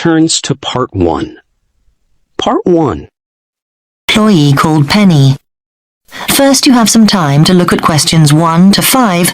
turns to Part 1. Part 1. Employee called Penny. First, you have some time to look at questions 1 to 5.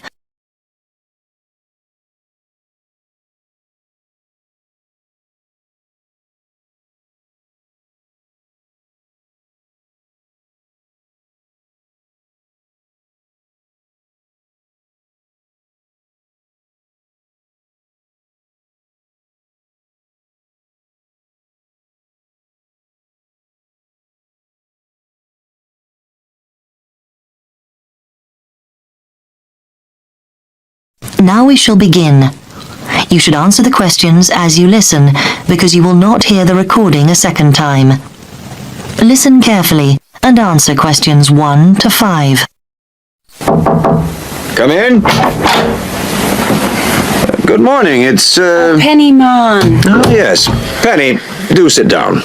Now we shall begin. You should answer the questions as you listen, because you will not hear the recording a second time. Listen carefully and answer questions 1 to 5. Come in. Good morning, it's, Penny, Mom. Oh, yes. Penny, do sit down.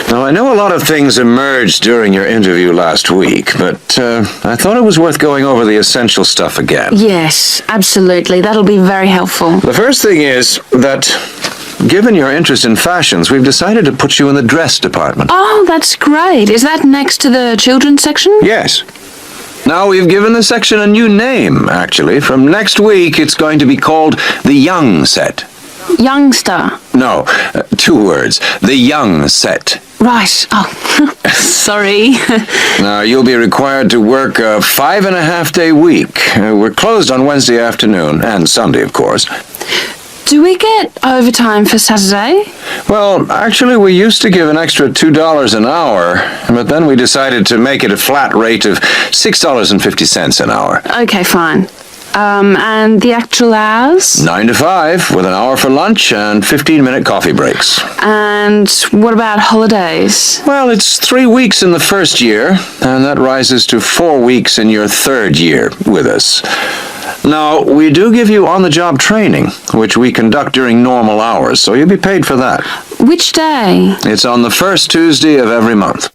Now, I know a lot of things emerged during your interview last week, but I thought it was worth going over the essential stuff again. Yes, absolutely. That'll be very helpful. The first thing is that, given your interest in fashions, we've decided to put you in the dress department. Oh, that's great. Is that next to the children's section? Yes. Now, we've given the section a new name, actually. From next week, it's going to be called the Young Set. Youngster. No, 2 words. The Young Set. Right. Oh, sorry. Now, you'll be required to work a 5.5-day week. We're closed on Wednesday afternoon, and Sunday, of course. Do we get overtime for Saturday? Well, actually, we used to give an extra $2 an hour, but then we decided to make it a flat rate of $6.50 an hour. Okay, fine. And the actual hours? 9 to 5, with an hour for lunch and 15-minute coffee breaks. And what about holidays? Well, it's 3 weeks in the first year, and that rises to 4 weeks in your 3rd year with us. Now, we do give you on-the-job training, which we conduct during normal hours, so you'll be paid for that. Which day? It's on the first Tuesday of every month.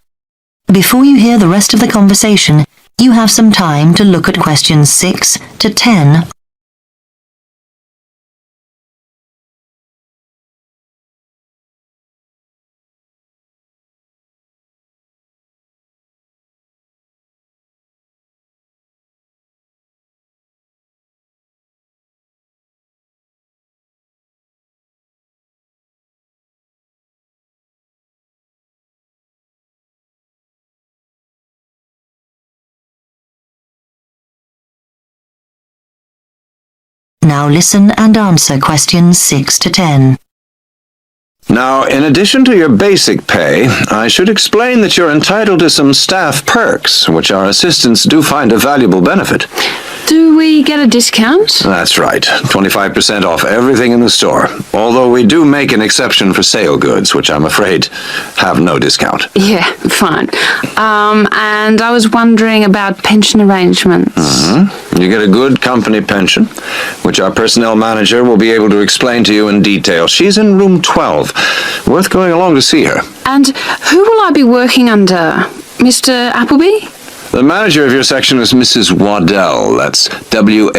Before you hear the rest of the conversation, you have some time to look at questions 6 to 10. Now listen and answer questions 6 to 10. Now, in addition to your basic pay, I should explain that you're entitled to some staff perks, which our assistants do find a valuable benefit. Do we get a discount? That's right, 25% off everything in the store, although we do make an exception for sale goods, which I'm afraid have no discount. Yeah, fine. And I was wondering about pension arrangements. You get a good company pension, which our personnel manager will be able to explain to you in detail. She's in room 12. Worth going along to see her. And who will I be working under? Mr. Appleby? The manager of your section is Mrs. Waddell. That's Waddell.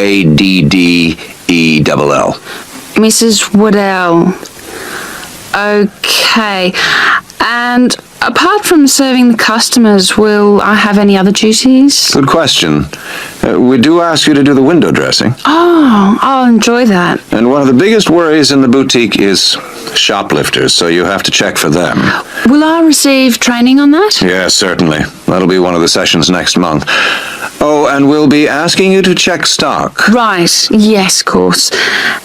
Mrs. Waddell. Okay. And apart from serving the customers, will I have any other duties? Good question. We do ask you to do the window dressing. Oh, I'll enjoy that. And one of the biggest worries in the boutique is shoplifters, so you have to check for them. Will I receive training on that? Yes, certainly. That'll be one of the sessions next month. Oh, and we'll be asking you to check stock. Right, yes, of course.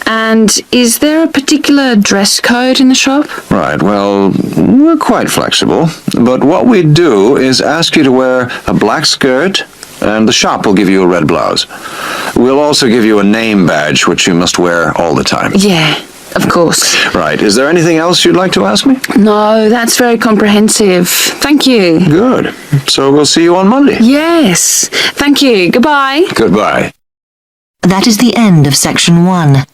And is there a particular dress code in the shop? Right, well, we're quite flexible. But what we do is ask you to wear a black skirt, and the shop will give you a red blouse. We'll also give you a name badge, which you must wear all the time. Yeah, of course. Right, is there anything else you'd like to ask me? No, that's very comprehensive. Thank you. Good. So we'll see you on Monday. Yes, thank you. Goodbye. Goodbye. That is the end of section 1.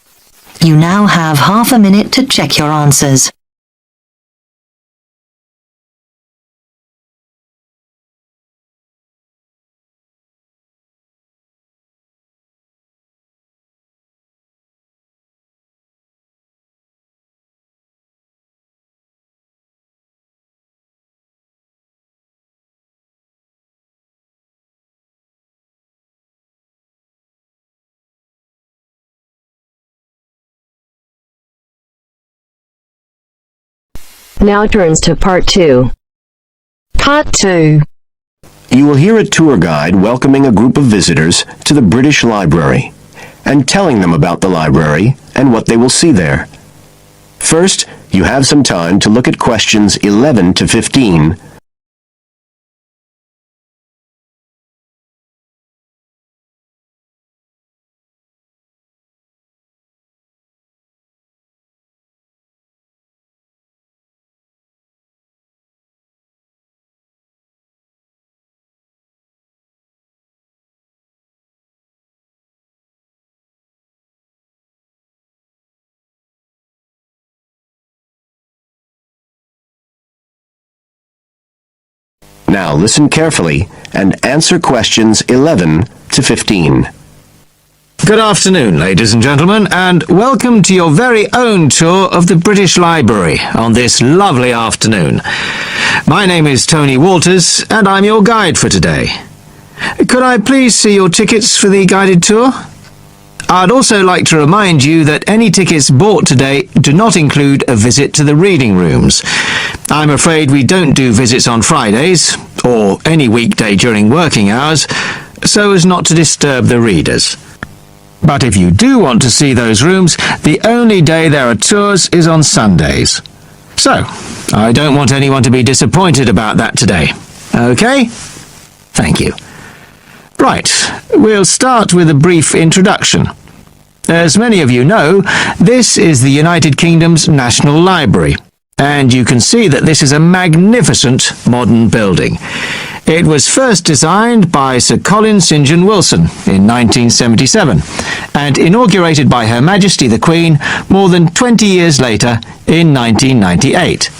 You now have half a minute to check your answers. Now turns to Part 2. Part 2. You will hear a tour guide welcoming a group of visitors to the British Library and telling them about the library and what they will see there. First, you have some time to look at questions 11 to 15. Now listen carefully and answer questions 11 to 15. Good afternoon, ladies and gentlemen, and welcome to your very own tour of the British Library on this lovely afternoon. My name is Tony Walters, and I'm your guide for today. Could I please see your tickets for the guided tour? I'd also like to remind you that any tickets bought today do not include a visit to the reading rooms. I'm afraid we don't do visits on Fridays, or any weekday during working hours, so as not to disturb the readers. But if you do want to see those rooms, the only day there are tours is on Sundays. So, I don't want anyone to be disappointed about that today. Okay? Thank you. Right, we'll start with a brief introduction. As many of you know, this is the United Kingdom's National Library, and you can see that this is a magnificent modern building. It was first designed by Sir Colin St. John Wilson in 1977, and inaugurated by Her Majesty the Queen more than 20 years later in 1998.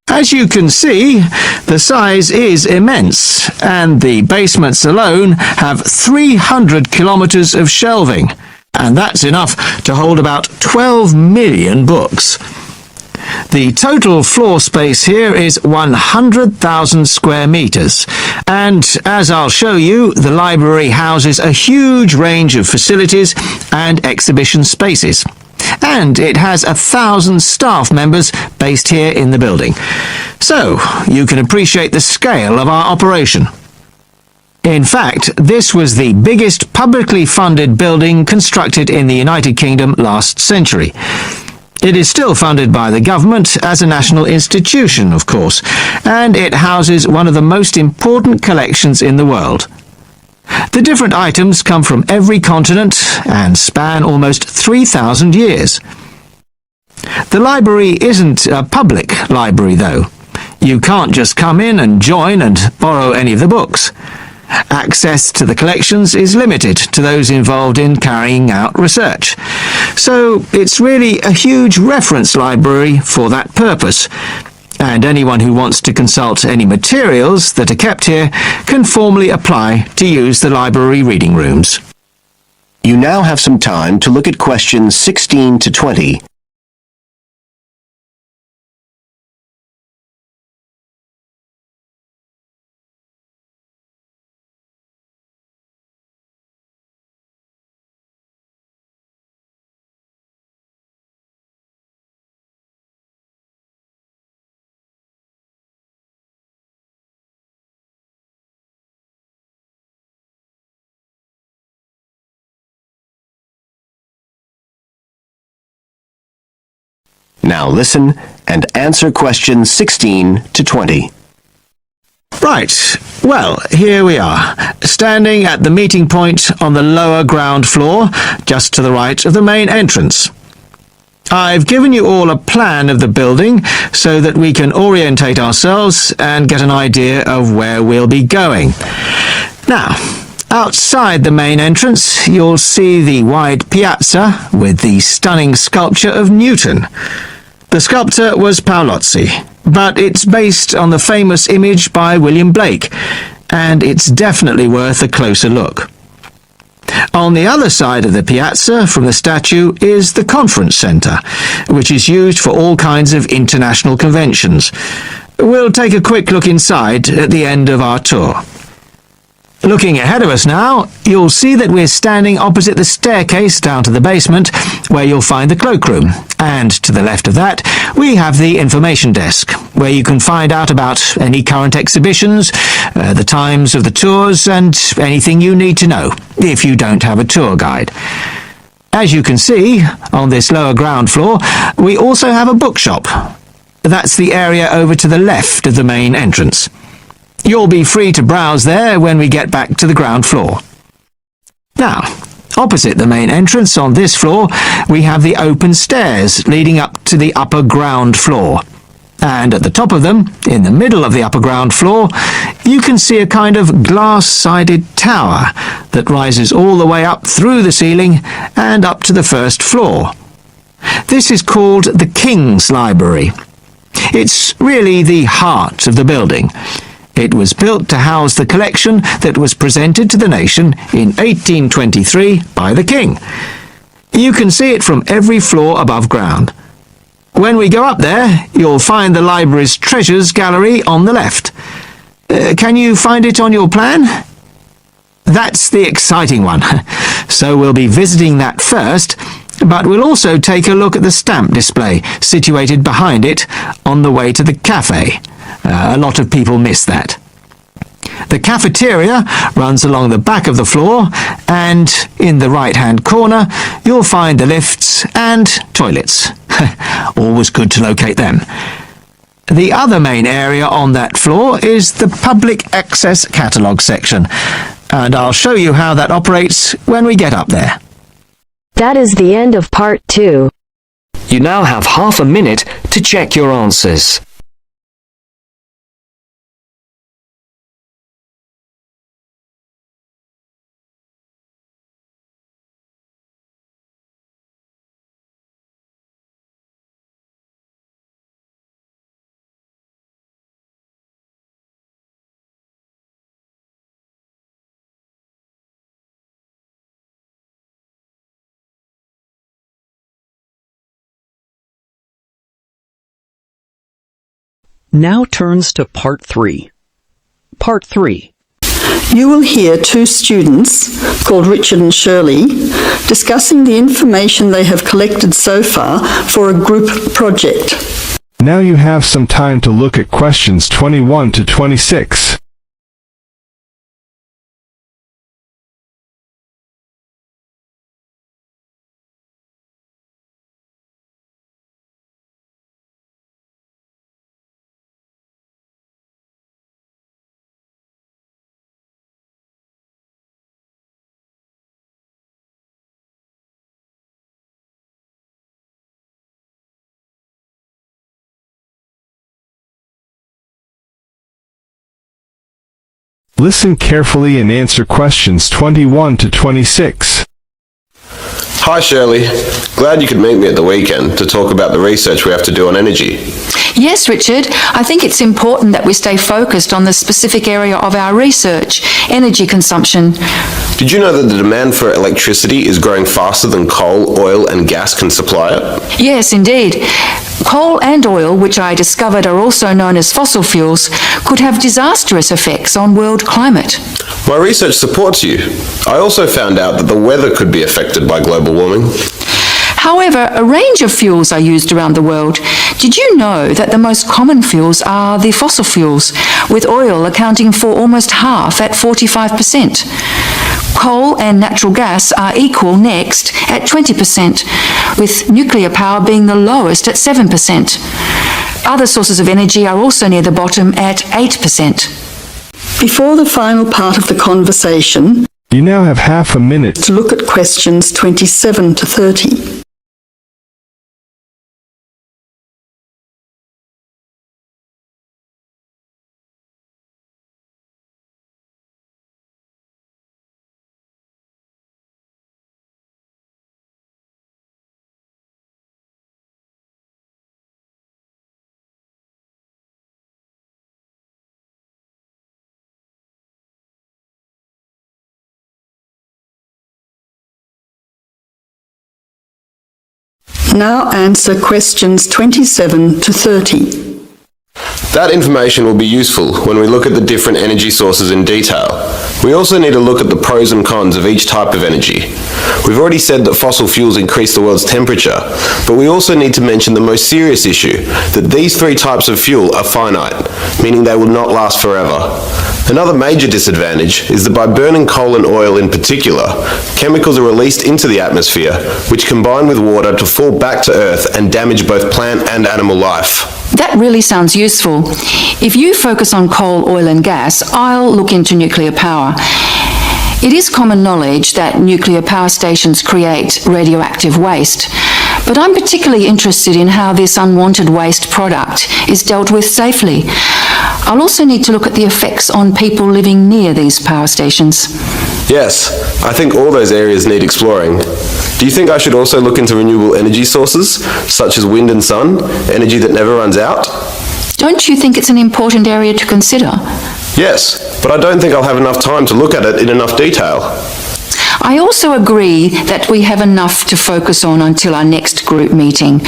As you can see, the size is immense, and the basements alone have 300 kilometres of shelving, and that's enough to hold about 12 million books. The total floor space here is 100,000 square metres, and as I'll show you, the library houses a huge range of facilities and exhibition spaces. And it has 1,000 staff members based here in the building. So, you can appreciate the scale of our operation. In fact, this was the biggest publicly funded building constructed in the United Kingdom last century. It is still funded by the government as a national institution, of course, and it houses one of the most important collections in the world. The different items come from every continent and span almost 3,000 years. The library isn't a public library, though. You can't just come in and join and borrow any of the books. Access to the collections is limited to those involved in carrying out research. So it's really a huge reference library for that purpose. And anyone who wants to consult any materials that are kept here can formally apply to use the library reading rooms. You now have some time to look at questions 16 to 20. Now listen and answer questions 16 to 20. Right, well, here we are, standing at the meeting point on the lower ground floor, just to the right of the main entrance. I've given you all a plan of the building so that we can orientate ourselves and get an idea of where we'll be going. Now, outside the main entrance, you'll see the wide piazza with the stunning sculpture of Newton. The sculptor was Paolozzi, but it's based on the famous image by William Blake, and it's definitely worth a closer look. On the other side of the piazza from the statue is the conference centre, which is used for all kinds of international conventions. We'll take a quick look inside at the end of our tour. Looking ahead of us now, you'll see that we're standing opposite the staircase down to the basement, where you'll find the cloakroom. And to the left of that, we have the information desk, where you can find out about any current exhibitions, the times of the tours, and anything you need to know, if you don't have a tour guide. As you can see, on this lower ground floor, we also have a bookshop. That's the area over to the left of the main entrance. You'll be free to browse there when we get back to the ground floor. Now, opposite the main entrance on this floor, we have the open stairs leading up to the upper ground floor. And at the top of them, in the middle of the upper ground floor, you can see a kind of glass-sided tower that rises all the way up through the ceiling and up to the first floor. This is called the King's Library. It's really the heart of the building. It was built to house the collection that was presented to the nation in 1823 by the King. You can see it from every floor above ground. When we go up there, you'll find the library's treasures gallery on the left. Can you find it on your plan? That's the exciting one. So we'll be visiting that first, but we'll also take a look at the stamp display situated behind it on the way to the cafe. A lot of people miss that. The cafeteria runs along the back of the floor, and in the right-hand corner you'll find the lifts and toilets. Always good to locate them. The other main area on that floor is the public access catalogue section, and I'll show you how that operates when we get up there. That is the end of part 2. You now have half a minute to check your answers. Now turns to Part 3. Part 3. You will hear two students, called Richard and Shirley, discussing the information they have collected so far for a group project. Now you have some time to look at questions 21 to 26. Listen carefully and answer questions 21 to 26. Hi Shirley, glad you could meet me at the weekend to talk about the research we have to do on energy. Yes, Richard, I think it's important that we stay focused on the specific area of our research, energy consumption. Did you know that the demand for electricity is growing faster than coal, oil and gas can supply it? Yes, indeed. Coal and oil, which I discovered are also known as fossil fuels, could have disastrous effects on world climate. My research supports you. I also found out that the weather could be affected by global warming. However, a range of fuels are used around the world. Did you know that the most common fuels are the fossil fuels, with oil accounting for almost half at 45%? Coal and natural gas are equal next at 20%, with nuclear power being the lowest at 7%. Other sources of energy are also near the bottom at 8%. Before the final part of the conversation, you now have half a minute to look at questions 27 to 30. Now answer questions 27 to 30. That information will be useful when we look at the different energy sources in detail. We also need to look at the pros and cons of each type of energy. We've already said that fossil fuels increase the world's temperature, but we also need to mention the most serious issue, that these three types of fuel are finite, meaning they will not last forever. Another major disadvantage is that by burning coal and oil in particular, chemicals are released into the atmosphere, which combine with water to fall back to Earth and damage both plant and animal life. That really sounds useful. If you focus on coal, oil and gas, I'll look into nuclear power. It is common knowledge that nuclear power stations create radioactive waste, but I'm particularly interested in how this unwanted waste product is dealt with safely. I'll also need to look at the effects on people living near these power stations. Yes, I think all those areas need exploring. Do you think I should also look into renewable energy sources, such as wind and sun, energy that never runs out? Don't you think it's an important area to consider? Yes, but I don't think I'll have enough time to look at it in enough detail. I also agree that we have enough to focus on until our next group meeting.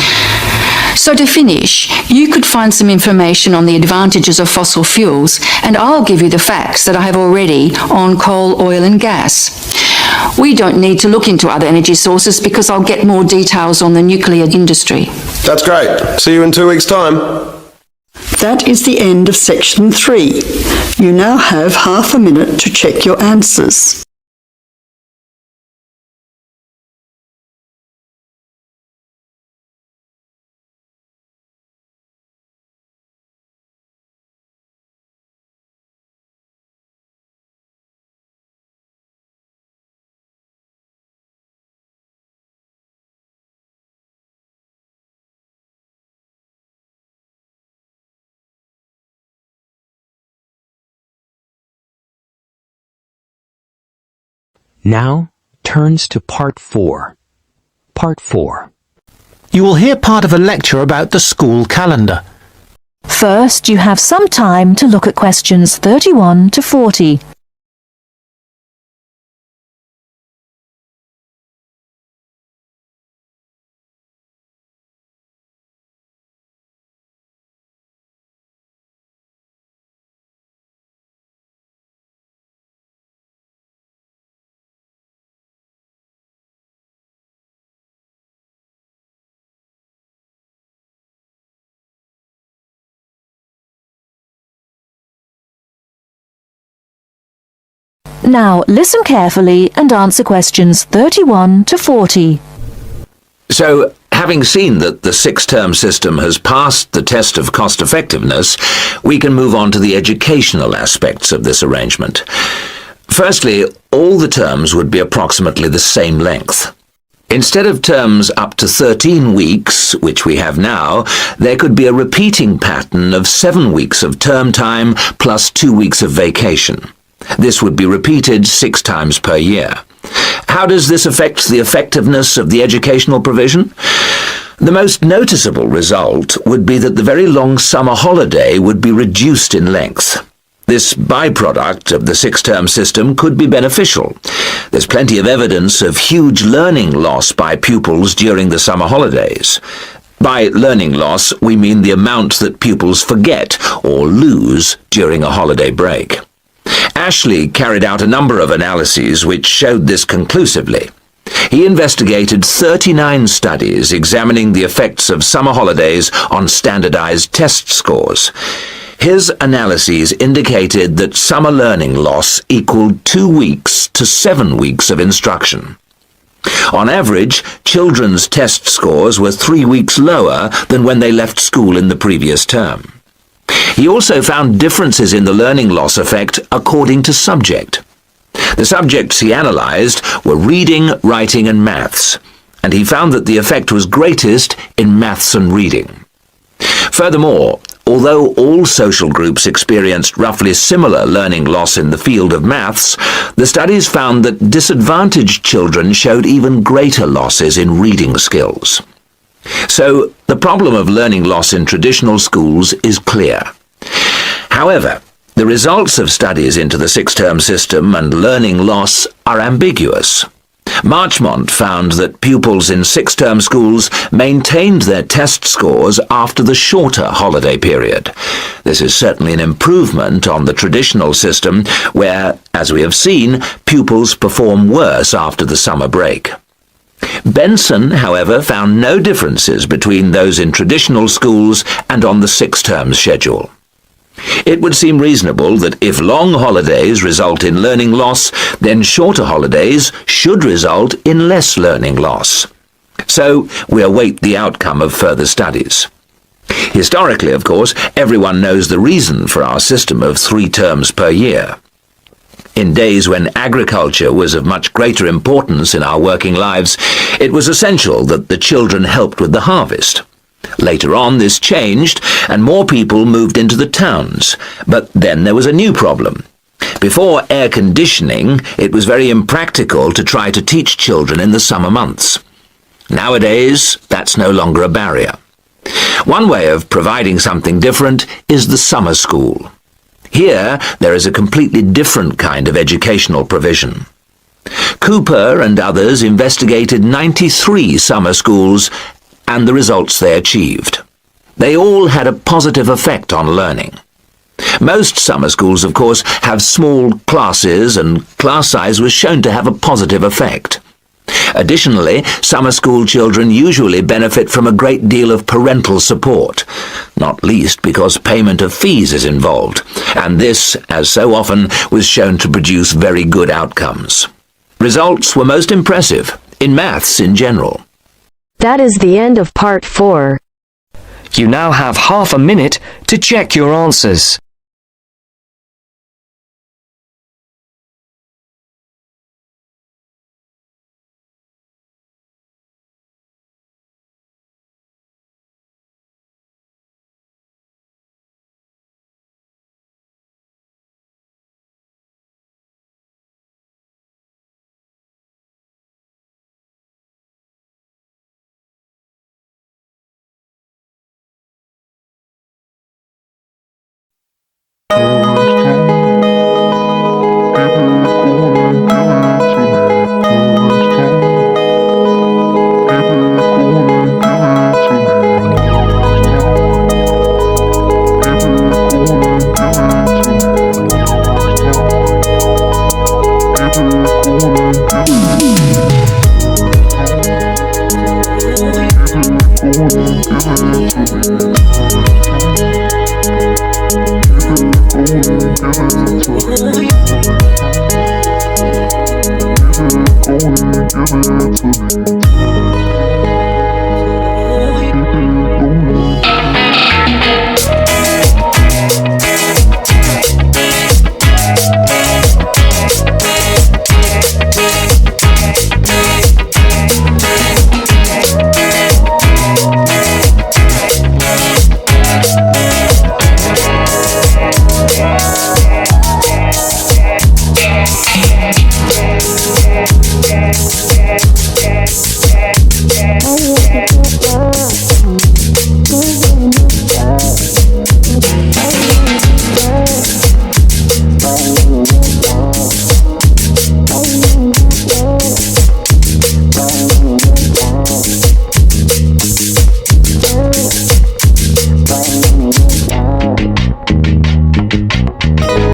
So to finish, you could find some information on the advantages of fossil fuels, and I'll give you the facts that I have already on coal, oil and gas. We don't need to look into other energy sources because I'll get more details on the nuclear industry. That's great. See you in 2 weeks' time. That is the end of section 3. You now have half a minute to check your answers. Now turns to Part 4. Part 4. You will hear part of a lecture about the school calendar. First, you have some time to look at questions 31 to 40. Now, listen carefully and answer questions 31 to 40. So, having seen that the 6-term system has passed the test of cost-effectiveness, we can move on to the educational aspects of this arrangement. Firstly, all the terms would be approximately the same length. Instead of terms up to 13 weeks, which we have now, there could be a repeating pattern of 7 weeks of term time plus 2 weeks of vacation. This would be repeated 6 times per year. How does this affect the effectiveness of the educational provision? The most noticeable result would be that the very long summer holiday would be reduced in length. This byproduct of the 6-term system could be beneficial. There's plenty of evidence of huge learning loss by pupils during the summer holidays. By learning loss, we mean the amount that pupils forget or lose during a holiday break. Ashley carried out a number of analyses which showed this conclusively. He investigated 39 studies examining the effects of summer holidays on standardized test scores. His analyses indicated that summer learning loss equaled 2 weeks to 7 weeks of instruction. On average, children's test scores were 3 weeks lower than when they left school in the previous term. He also found differences in the learning loss effect according to subject. The subjects he analysed were reading, writing and maths, and he found that the effect was greatest in maths and reading. Furthermore, although all social groups experienced roughly similar learning loss in the field of maths, the studies found that disadvantaged children showed even greater losses in reading skills. So, the problem of learning loss in traditional schools is clear. However, the results of studies into the 6-term system and learning loss are ambiguous. Marchmont found that pupils in six-term schools maintained their test scores after the shorter holiday period. This is certainly an improvement on the traditional system where, as we have seen, pupils perform worse after the summer break. Benson, however, found no differences between those in traditional schools and on the six-term schedule. It would seem reasonable that if long holidays result in learning loss, then shorter holidays should result in less learning loss. So we await the outcome of further studies. Historically, of course, everyone knows the reason for our system of 3 terms per year. In days when agriculture was of much greater importance in our working lives, it was essential that the children helped with the harvest. Later on, this changed, and more people moved into the towns. But then there was a new problem. Before air conditioning, it was very impractical to try to teach children in the summer months. Nowadays, that's no longer a barrier. One way of providing something different is the summer school. Here, there is a completely different kind of educational provision. Cooper and others investigated 93 summer schools and the results they achieved. They all had a positive effect on learning. Most summer schools, of course, have small classes, and class size was shown to have a positive effect. Additionally, summer school children usually benefit from a great deal of parental support, not least because payment of fees is involved, and this, as so often, was shown to produce very good outcomes. Results were most impressive, in maths in general. That is the end of part 4. You now have half a minute to check your answers. Give it to me.